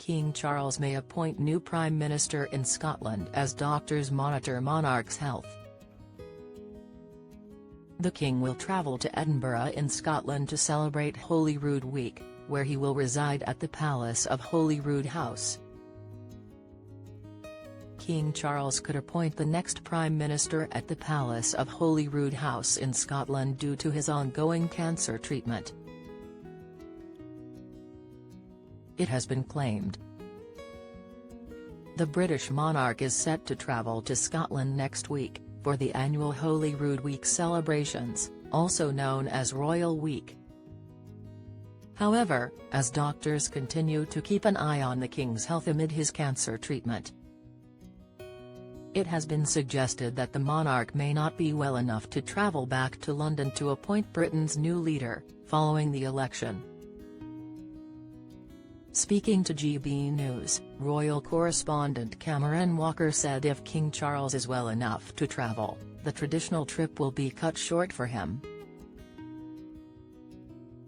King Charles may appoint new Prime Minister in Scotland as doctors monitor monarch's health. The King will travel to Edinburgh in Scotland to celebrate Holyrood Week, where he will reside at the Palace of Holyrood House. King Charles could appoint the next Prime Minister at the Palace of Holyrood House in Scotland due to his ongoing cancer treatment. It has been claimed. The British monarch is set to travel to Scotland next week, for the annual Holyrood Week celebrations, also known as Royal Week. However, as doctors continue to keep an eye on the King's health amid his cancer treatment, it has been suggested that the monarch may not be well enough to travel back to London to appoint Britain's new leader, following the election. Speaking to GB News, royal correspondent Cameron Walker said if King Charles is well enough to travel, the traditional trip will be cut short for him.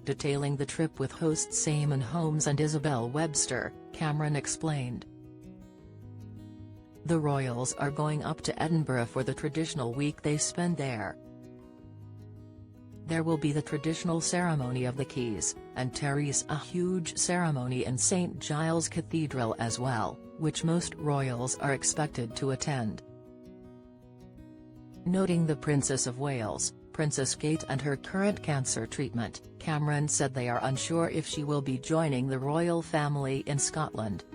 Detailing the trip with hosts Eamon Holmes and Isabel Webster, Cameron explained, "The royals are going up to Edinburgh for the traditional week they spend there. There will be the traditional ceremony of the keys, and Terry's a huge ceremony in St Giles Cathedral as well, which most royals are expected to attend." Noting the Princess of Wales, Princess Kate and her current cancer treatment, Cameron said they are unsure if she will be joining the royal family in Scotland.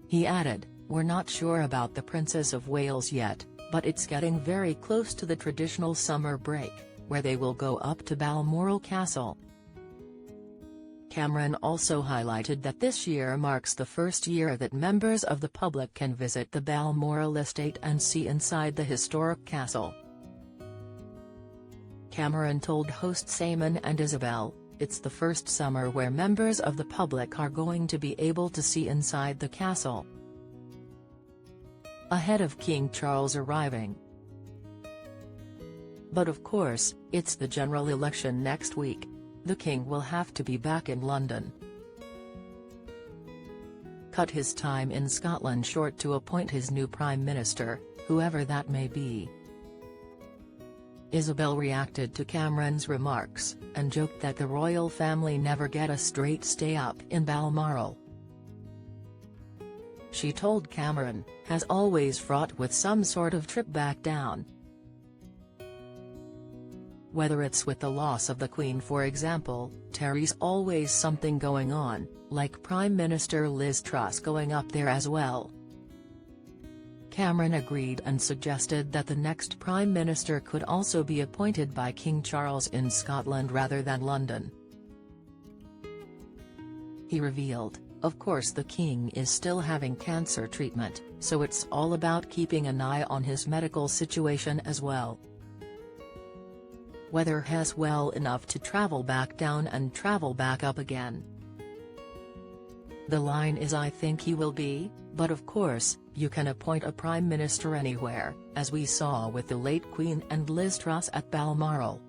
He added, "We're not sure about the Princess of Wales yet, but it's getting very close to the traditional summer break, where they will go up to Balmoral Castle." Cameron also highlighted that this year marks the first year that members of the public can visit the Balmoral estate and see inside the historic castle. Cameron told hosts Eamon and Isabel, "It's the first summer where members of the public are going to be able to see inside the castle." Ahead of King Charles arriving. But of course, it's the general election next week. The King will have to be back in London. Cut his time in Scotland short to appoint his new Prime Minister, whoever that may be. Isabel reacted to Cameron's remarks, and joked that the royal family never get a straight stay up in Balmoral. She told Cameron, "Has always fraught with some sort of trip back down. Whether it's with the loss of the Queen for example, Terry's always something going on, like Prime Minister Liz Truss going up there as well." Cameron agreed and suggested that the next Prime Minister could also be appointed by King Charles in Scotland rather than London. He revealed, "Of course the King is still having cancer treatment, so it's all about keeping an eye on his medical situation as well. Whether he's well enough to travel back down and travel back up again. The line is I think he will be, but of course, you can appoint a Prime Minister anywhere, as we saw with the late Queen and Liz Truss at Balmoral."